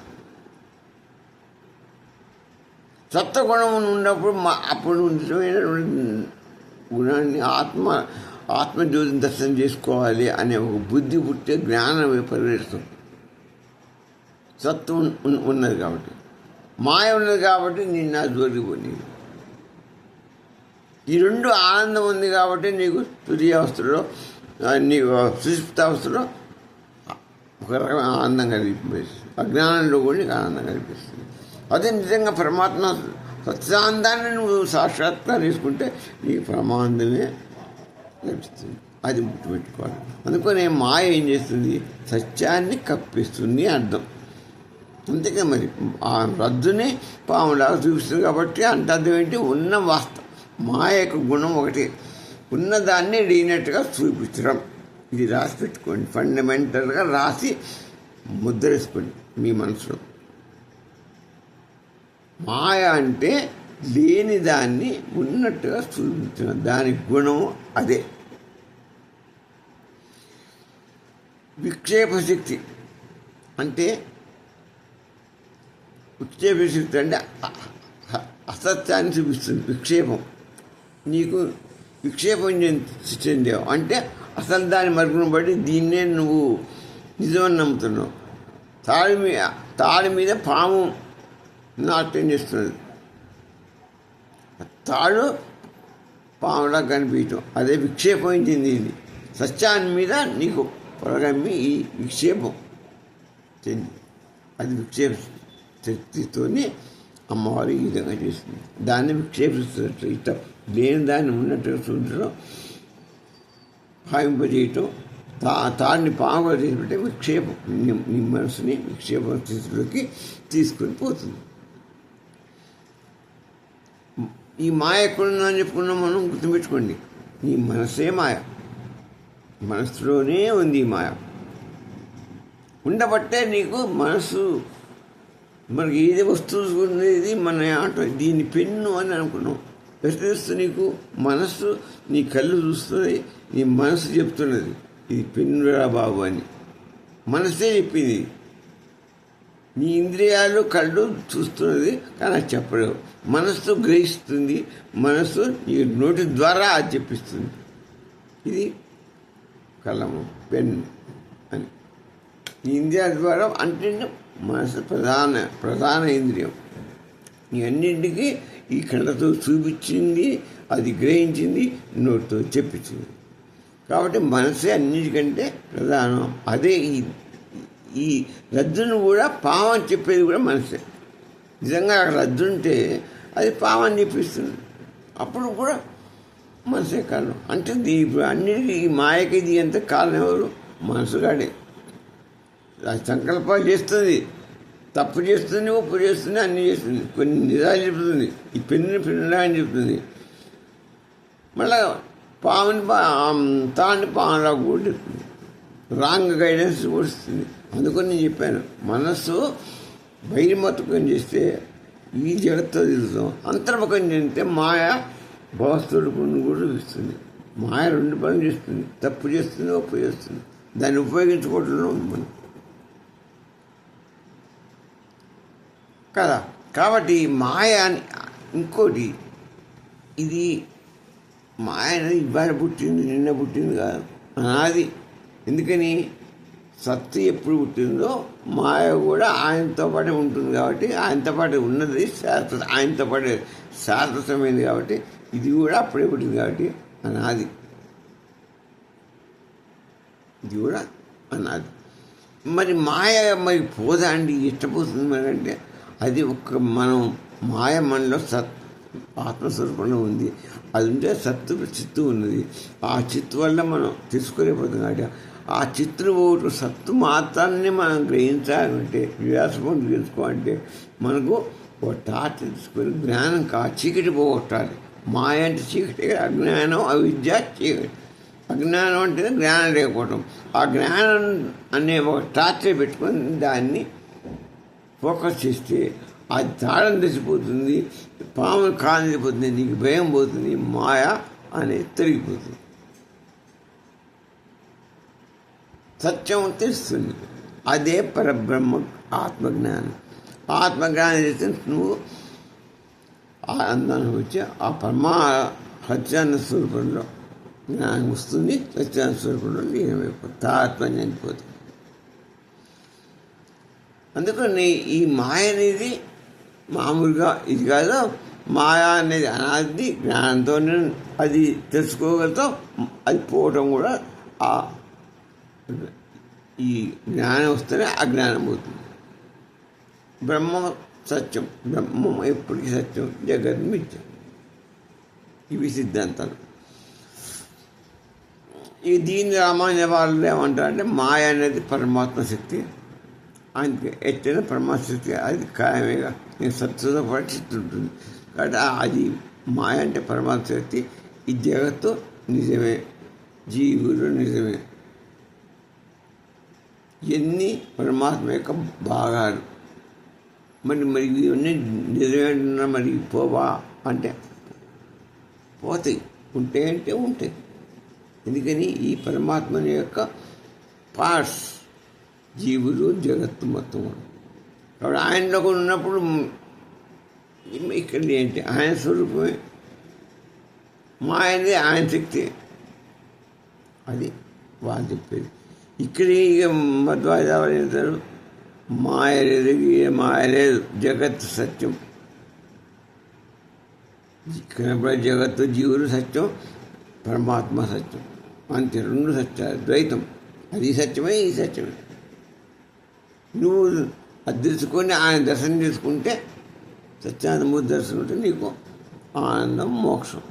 సత్వగుణం ఉన్నప్పుడు అప్పుడు నిజమైన గుణాన్ని ఆత్మజ్యోతిని దర్శనం చేసుకోవాలి అనే ఒక బుద్ధి పుట్టే జ్ఞానం పరివేస్తాం. సత్వం ఉన్నది కాబట్టి, మాయ ఉన్నది కాబట్టి నిన్న జోలిపోయి. ఈ రెండు ఆనందం ఉంది కాబట్టి నీకు తురియావస్థలో, నీకు సుషుప్తావస్థలో ఒక రకమైన ఆనందం కలిగిస్తుంది. అజ్ఞానంలో కూడా నీకు ఆనందం కనిపిస్తుంది. అదే నిజంగా పరమాత్మ సత్యానందాన్ని నువ్వు సాక్షాత్కారం తీసుకుంటే నీకు పరమానందమే లభిస్తుంది. అది గుర్తుపెట్టుకోవాలి. అందుకనే మాయ ఏం చేస్తుంది? సత్యాన్ని కప్పిస్తుంది అర్థం. అంతేగా మరి ఆ రద్దుని పాములాగా చూపిస్తుంది కాబట్టి అంటే అర్థం ఏంటి? ఉన్న వాస్తవం మాయ యొక్క గుణం ఒకటి, ఉన్నదాన్ని లేనట్టుగా చూపించడం. ఇది రాసి పెట్టుకోండి, ఫండమెంటల్గా రాసి ముద్రేసుకోండి మీ మనసులో. మాయ అంటే లేని దాన్ని ఉన్నట్టుగా చూపించడం, దాని గుణం అదే. విక్షేప శక్తి అంటే అసత్యాన్ని చూపిస్తుంది. విక్షేపం, నీకు విక్షేపం చెందావు అంటే అసలు దాని మరుగున పడి దీన్నే నువ్వు నిజమని నమ్ముతున్నావు. తాడి మీద పాము నాట్యం చేస్తున్నది, తాడు పాములా కనిపించడం, అదే విక్షేపం చెందింది. సత్యాన్ని మీద నీకు పొరగమ్మి ఈ విక్షేపం చెంది, అది విక్షేప శక్తితోనే అమ్మవారు ఈ విధంగా చేస్తుంది. దాన్ని విక్షేపిస్తున్నట్టు ఇష్టం లేని దాన్ని ఉన్నట్టుగా చూడటం, భావింపజేయటం, తాడిని పాముగా చేసినట్టే విక్షేపం. నీ మనసుని విక్షేప స్థితిలోకి తీసుకొని పోతుంది. ఈ మాయ ఎక్కడుందని చెప్పుకున్నాం మనం, గుర్తుపెట్టుకోండి. నీ మనసే మాయ, మనసులోనే ఉంది ఈ మాయ. ఉండబట్టే నీకు మనసు, మనకి ఏది వస్తువు చూసుకునేది మన ఆట, దీన్ని పెన్ను అని అనుకున్నాం. ఎట్లా తెలుస్తుంది నీకు? మనస్సు నీ కళ్ళు చూస్తున్నది, నీ మనసు చెప్తున్నది ఇది పెన్నురా బాబు అని. మనసే చెప్పింది. నీ ఇంద్రియాలు కళ్ళు చూస్తున్నది కానీ అది చెప్పలేవు. మనస్సు గ్రహిస్తుంది, మనస్సు నీ నోటి ద్వారా అది చెప్పిస్తుంది ఇది కలము పెన్ను అని. నీ ఇంద్రియాల ద్వారా అంటే మనసు ప్రధాన ఇంద్రియం. ఈ అన్నింటికి ఈ కళ్ళతో చూపించింది, అది గ్రహించింది, నోటితో చెప్పించింది. కాబట్టి మనసే అన్నిటికంటే ప్రధానం. అదే ఈ రద్దును కూడా పావని చెప్పేది కూడా మనసే. నిజంగా అక్కడ రద్దు ఉంటే అది పావని చెప్పిస్తుంది, అప్పుడు కూడా మనసే కారణం. అంటే ఇప్పుడు అన్నిటికీ ఈ మాయకి ఇది ఎంత కారణం ఎవరు? మనసుగాడే. అది సంకల్పాలు చేస్తుంది, తప్పు చేస్తుంది, ఒప్పు చేస్తుంది, అన్నీ చేస్తుంది, కొన్ని నిజాలు చెప్తుంది. ఈ పెన్నులా అని చెప్తుంది, మళ్ళా తాడిని పాములా కూడా చెప్తుంది, రాంగ్ గైడెన్స్ కూడా ఇస్తుంది. అందుకని నేను చెప్పాను, మనస్సు బహిర్ముఖం చేస్తే ఈ జగత్తో తిరుగుతాం, అంతర్ముఖం చేస్తే మాయ భవస్వరూపుని కూడా చూపిస్తుంది. మాయ రెండు పనులు చేస్తుంది, తప్పు చేస్తుంది, ఒప్పు చేస్తుంది. దాన్ని ఉపయోగించుకోవడంలో ఉంది మనం కదా. కాబట్టి మాయ ఇంకోటి, ఇది మాయ అనేది ఇవాళ పుట్టింది, నిన్న పుట్టింది కాదు, అనాది. ఎందుకని? సత్తు ఎప్పుడు పుట్టిందో మాయ కూడా ఆయనతో పాటే ఉంటుంది. కాబట్టి ఆయనతో పాటు ఉన్నది శాశ్వత, ఆయనతో పాటే శాశ్వతమైంది. కాబట్టి ఇది కూడా అప్పుడే పుట్టింది కాబట్టి అనాది, ఇది కూడా అనాది. మరి మాయ మరి పోదా అండి, ఇష్టపోతుంది మనకంటే అది ఒక మనం మాయ మనలో ఆత్మస్వరూపంలో ఉంది. అది ఉంటే సత్తు చిత్తు ఉన్నది. ఆ చిత్తు వల్ల మనం తెలుసుకోలేకపోతుంది. కాబట్టి ఆ చిత్తును పోగొట్టు సత్తు మాత్రాన్ని మనం గ్రహించాలంటే, వ్యాసం తెలుసుకోవాలంటే మనకు ఒక టార్చ్ తీసుకొని జ్ఞానం చీకటి పోగొట్టాలి. మాయ అంటే చీకటి, అజ్ఞానం, అవిద్య, చీకటి. అజ్ఞానం అంటే జ్ఞానం లేకపోవటం. ఆ జ్ఞానం అనే ఒక టార్చ్ పెట్టుకొని దాన్ని ఫోకస్ చేస్తే అది తాళం తెచ్చిపోతుంది, పాములు కానిపోతుంది, నీకు భయం పోతుంది, మాయ అనేది తొలగిపోతుంది, సత్యం తెలుస్తుంది. అదే పరబ్రహ్మ ఆత్మజ్ఞానం. ఆత్మజ్ఞానం చేస్తే నువ్వు ఆనందాన్ని వచ్చి ఆ సత్యాన్న స్వరూపంలో జ్ఞానం వస్తుంది, సత్యాన్న స్వరూపంలో లీనమైపోతుంది, ఆత్మ చనిపోతుంది. అందుకని ఈ మాయ అనేది మామూలుగా ఇది కాదు. మాయ అనేది అనాది, జ్ఞానంతో అది తెలుసుకోగలుగుతాం. అది పోవటం కూడా ఈ జ్ఞానం వస్తేనే అజ్ఞానం పోతుంది. బ్రహ్మ సత్యం, బ్రహ్మం ఎప్పటికీ సత్యం, జగత్ మిథ్యం. ఇవి సిద్ధాంతాలు. ఈ దీని రామాయణ వాళ్ళు ఏమంటారంటే మాయ అనేది పరమాత్మ శక్తి, ఆయనకి ఎత్తైన పరమాత్మ శక్తి, అది ఖాయమేగా నేను సత్తుతో పరిస్థితి ఉంటుంది. కాబట్టి అది మాయ అంటే పరమాత్మ శక్తి, ఈ జగత్తు నిజమే, జీవులు నిజమే, ఎన్ని పరమాత్మ యొక్క భాగాలు. మరి ఇవన్నీ నిజమేంటున్నా మరి పోవా అంటే పోతాయి, ఉంటాయి అంటే ఉంటాయి. ఎందుకని ఈ పరమాత్మని యొక్క పార్ట్స్ జీవులు జగత్తు మొత్తం. కాబట్టి ఆయనలో కూడా ఉన్నప్పుడు ఇక్కడ ఏంటి ఆయన స్వరూపమే, మాయనే ఆయన శక్తి, అది వాళ్ళు చెప్పేది. ఇక్కడ ఇక మధ్వాచార్యులు చెప్తారు మాయ లేదు, మాయ లేదు, జగత్తు సత్యం. కనపడే జగత్తు జీవులు సత్యం, పరమాత్మ సత్యం, అంతే. రెండు సత్యాలు, ద్వైతం. అది సత్యమే, ఈ సత్యమే. నువ్వు అది తెలుసుకొని ఆయన దర్శనం చేసుకుంటే, సత్యానందమూర్తి దర్శనం ఉంటే నీకు ఆనందం, మోక్షం.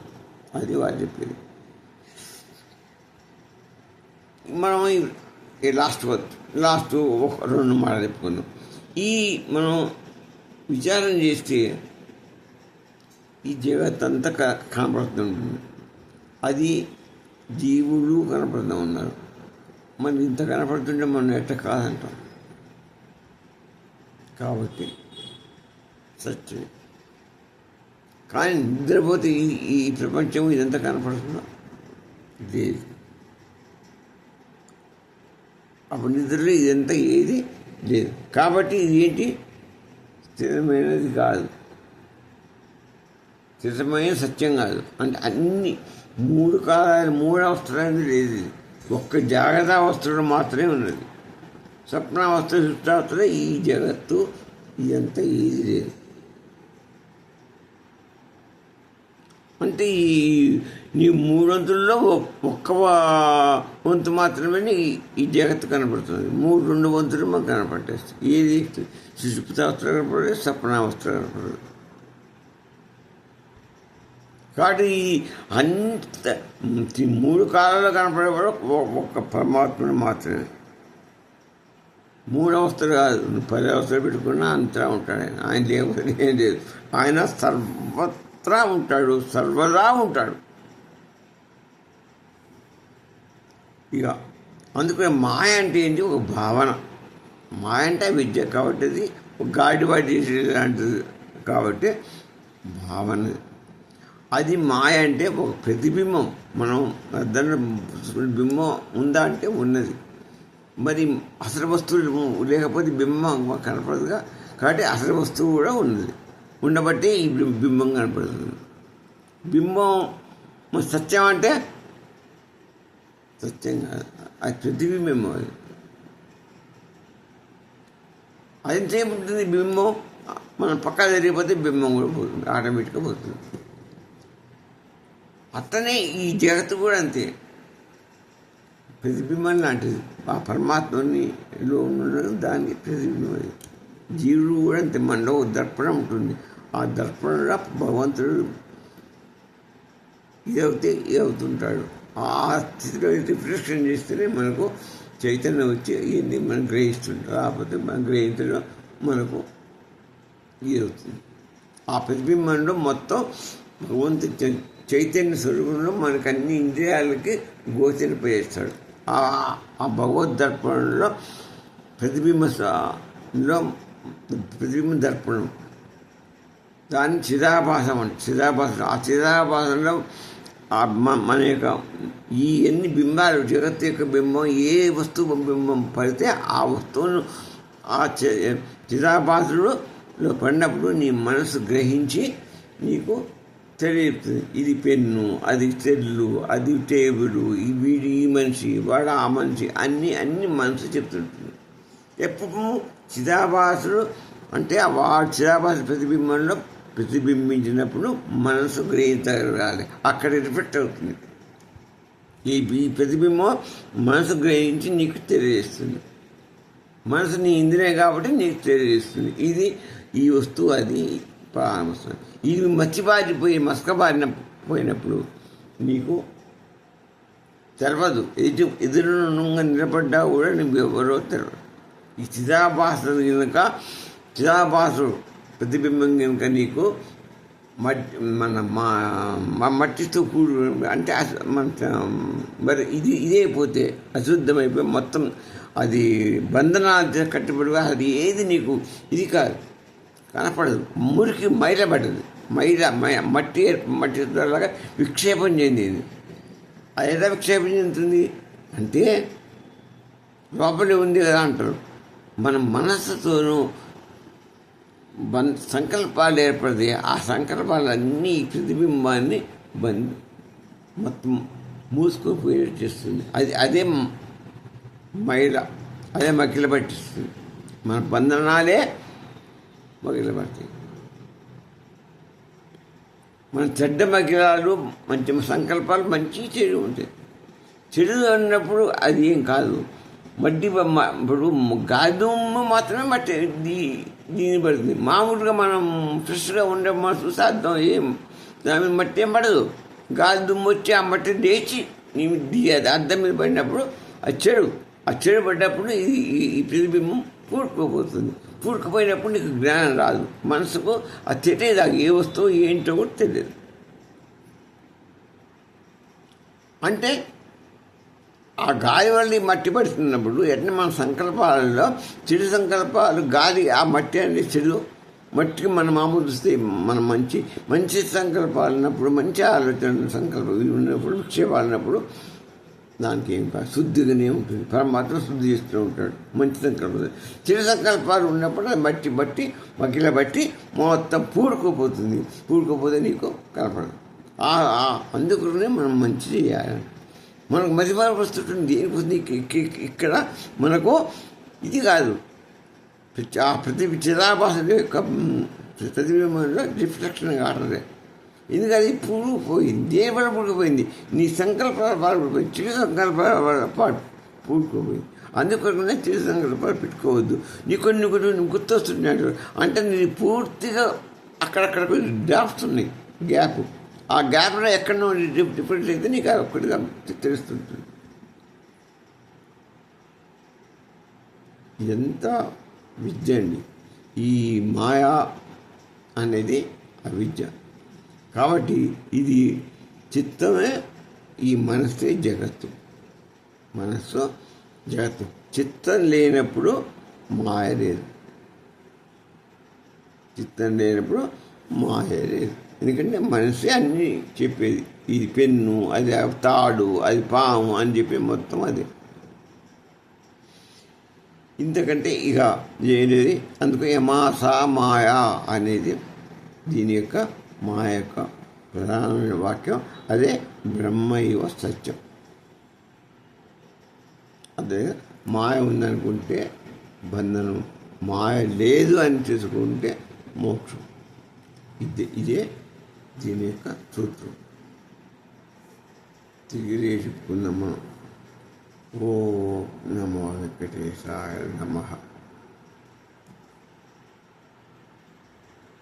అది వాళ్ళు చెప్పేది. మనం లాస్ట్ ఒక 2 మాటలు చెప్పుకుందాం. మనం విచారం చేస్తే ఈ జగత్ అంతా కనపడుతుంటుంది, అది జీవులు కనపడుతూ ఉన్నారు. మరి ఇంత కనపడుతుంటే మనం ఎట్ట కాదంటాం. కాబట్టి సత్యం. కానీ నిద్రపోతే ఈ ప్రపంచం ఇదంతా కనపడుతుందా? లేదు. అప్పుడు నిద్రలో ఇదంతా ఏది లేదు. కాబట్టి ఇది ఏంటి? స్థిరమైనది కాదు, స్థిరమైన సత్యం కాదు. అంటే అన్ని 3 కాలాలు 3 అవస్థలు అనేది లేదు. ఒక్క జాగ్రత్త అవస్థలు మాత్రమే ఉన్నది. స్వప్నావస్థ, సుష్టావస్థలో ఈ జగత్తు ఇదంతా ఏది లేదు. అంటే నీ 3 వంతుల్లో ఒక్క వంతు మాత్రమే ఈ జగత్తు కనపడుతుంది. 2 వంతులు మాకు కనపడేస్తాయి. ఏది సుషుప్తావస్థ కనపడదు, స్వప్నావస్థ కనపడదు. కాబట్టి అంత 3 కాలాల్లో కనపడేవాడు ఒక్క పరమాత్మను మాత్రమే. 3 అవస్థలు కాదు, 10 అవస్థలు పెట్టుకున్నా అంతా ఉంటాడు ఆయన. ఆయన లేకపోతే ఏం లేదు. ఆయన సర్వత్రా ఉంటాడు, సర్వదా ఉంటాడు. ఇక అందుకని మాయ అంటే ఏంటి? ఒక భావన. మాయ అంటే విద్య కాబట్టి అది ఒక గాడివాడి లాంటిది కాబట్టి భావన. అది మాయ అంటే ఒక ప్రతిబింబం. మనం దాని బింబం ఉందా అంటే ఉన్నది. మరి అసలు వస్తువులు లేకపోతే బింబం కనపడదుగా. కాబట్టి అసలు వస్తువు కూడా ఉన్నది, ఉండబట్టి ఈ బింబం కనపడుతుంది. బింబం సత్యం అంటే సత్యం కాదు, అది ప్రతిబింబం. అది ఎంతసేపు ఉంటుంది బింబం? మనం పక్కా జరిగిపోతే బింబం కూడా పోతుంది, ఆటోమేటిక్గా పోతుంది. అట్లనే ఈ జగత్తు కూడా అంతే, ప్రతిబింబం లాంటిది. ఆ పరమాత్మనిలో ఉన్న దానికి ప్రతిబింబం. జీవుడు కూడా అంతే, మనలో దర్పణం ఉంటుంది. ఆ దర్పణంలో భగవంతుడు ఇది అవుతుంటాడు. ఆ స్థితిలో రిఫ్లెక్షన్ చేస్తేనే మనకు చైతన్యం వచ్చి ఇవన్నీ మనం గ్రహిస్తుంటాం. కాకపోతే మన గ్రహించడం మనకు ఇది అవుతుంది. ఆ ప్రతిబింబంలో మొత్తం భగవంతు చైతన్య స్వరూపంలో మనకు అన్ని ఇంద్రియాలకి గోచరిపోయేస్తాడు. ఆ భగవద్ దర్పణంలో ప్రతిబింబ దర్పణం, దాన్ని చిదాభాసం అంటే చిదాభాసం. ఆ చిదాభాసంలో మన యొక్క ఈ ఎన్ని బింబాలు, జగత్తు యొక్క బింబం, ఏ వస్తువు బింబం పడితే ఆ వస్తువును ఆ చిదాభాసంలో పడినప్పుడు నీ మనసు గ్రహించి నీకు తెలియజేస్తుంది. ఇది పెన్ను, అది సెల్లు, అది టేబుల్, వీడు ఈ మనిషి, వాడు ఆ మనిషి, అన్ని మనసు చెప్తుంటుంది. ఎప్పుడు చిదాభాసుడు అంటే వాడు చిదాభాస ప్రతిబింబంలో ప్రతిబింబించినప్పుడు మనసు గ్రహించగలగాలి, అక్కడ రిఫ్లెక్ట్ అవుతుంది. ఈ ప్రతిబింబం మనసు గ్రహించి నీకు తెలియజేస్తుంది. మనసు నీ ఇంద్రియం కాబట్టి నీకు తెలియజేస్తుంది. ఇది ఈ వస్తువు, అది ప్రారంభిస్తుంది. ఇది మసిబారిపోయి మసకబారిన పోయినప్పుడు నీకు తెలవదు. ఎదురుగా నిలబడ్డా కూడా నువ్వు ఎవరో తెలియదు. ఈ చిదాభాసుడు కనుక చిదాభాసుడు ప్రతిబింబం కనుక నీకు మట్టితో కూడి అంటే మరి ఇదే పోతే అశుద్ధమైపోయి మొత్తం అది బంధనాలు కట్టుబడి అది ఏది నీకు ఇది కాదు, కనపడదు. మురికి మైల పడ్డది, మట్టి ద్వారా విక్షేపం చెందింది. అది ఎలా విక్షేపం చెందుతుంది అంటే లోపలే ఉంది కదా అంటారు. మన మనస్సుతోనూ సంకల్పాలు ఏర్పడితే ఆ సంకల్పాలన్నీ ప్రతిబింబాన్ని మొత్తం మూసుకొని పోయేటట్టు చేస్తుంది. అదే మైల, అదే మకిల పట్టిస్తుంది. మన బంధనాలే మకిల పడతాయి. మన చెడ్డ మకిలాలు మంచి సంకల్పాలు మంచి చెడు ఉంటాయి. చెడు అన్నప్పుడు అది ఏం కాదు, మట్టి ఇప్పుడు గాదుమ్ము మాత్రమే మట్టి దీని పడుతుంది. మామూలుగా మనం ఫ్రెష్గా ఉండే మనం చూస్తే అర్థం ఏం దాని మీద మట్టి ఏం పడదు. గాలి దుమ్ము వచ్చి ఆ మట్టి లేచి అది అద్దం మీద పడినప్పుడు ఆ చెడు పడ్డప్పుడు ఈ ప్రతిబింబం పూడుకోపోతుంది. పూడుకుపోయినప్పుడు నీకు జ్ఞానం రాదు. మనసుకు అది తెలియదు, ఏ వస్తువు ఏంటో కూడా తెలియదు. అంటే ఆ గాలి వల్ల మట్టి పడుతున్నప్పుడు ఎట్లా మన సంకల్పాలలో చెడు సంకల్పాలు గాలి ఆ మట్టి అనేది చెడు మట్టికి మన మామూలు చూస్తే మనం మంచి సంకల్పాలు ఉన్నప్పుడు మంచి ఆలోచన సంకల్పం ఉన్నప్పుడు విక్షేపాలు ఉన్నప్పుడు దానికి ఏం కాదు, శుద్ధిగానే ఉంటుంది. పరమాత్మ శుద్ధి చేస్తూ ఉంటాడు. మంచి సంకల్పం. చెడు సంకల్పాలు ఉన్నప్పుడు అది బట్టి మకిల బట్టి మొత్తం పూడుకోపోతుంది. పూడుకోపోతే నీకు కనపడదు. అందుకనే మనం మంచి చేయాలి. మనకు మతిమరుపు వస్తుంటుంది. దేనికోసం ఇక్కడ మనకు ఇది కాదు, ప్రతి చిదాభాసుడు యొక్క ప్రతిబింబంలో రిఫ్లెక్షన్ కావట్లేదు. ఎందుకది పూడుకుపోయింది, దేవల పూడుకుపోయింది. నీ సంకల్పాల పాటు పూడిపోయింది, చెడు సంకల్పాల పాటు పూడుకుపోయింది. అందుకోసమే చెడు సంకల్పాలు పెట్టుకోవద్దు. నీ కొన్ని గుర్తొస్తున్నాడు అంటే నీ పూర్తిగా అక్కడక్కడ గ్యాప్స్ ఉన్నాయి. ఆ గ్యాప్లో ఎక్కడో డిఫరెన్స్ అయితే నీకు ఒక్కటిగా తెలుస్తుంటుంది. ఎంత విద్య అండి ఈ మాయా అనేది అవిద్య. కాబట్టి ఇది చిత్తమే, ఈ మనస్సే జగత్తు. మనస్సు జగత్తు. చిత్తం లేనప్పుడు మాయ లేదు. చిత్తం లేనప్పుడు మాయ లేదు. ఎందుకంటే మనసే అన్నీ చెప్పేది. ఇది పెన్ను, అది తాడు, అది పాము అని చెప్పి మొత్తం అదే. ఇంతకంటే ఇక చేయలేదు. అందుకు యమాస మాయా అనేది దీని యొక్క మాయ యొక్క ప్రధానమైన వాక్యం. అదే బ్రహ్మైవ సత్యం. అదే మాయ ఉందనుకుంటే బంధనం, మాయ లేదు అని తెలుసుకుంటే మోక్షం. ఇదే దీని యొక్క సూత్రం. తిరిగి చెప్పుకుందాం మనం. ఓ నమో వెంకటేశాయ నమః.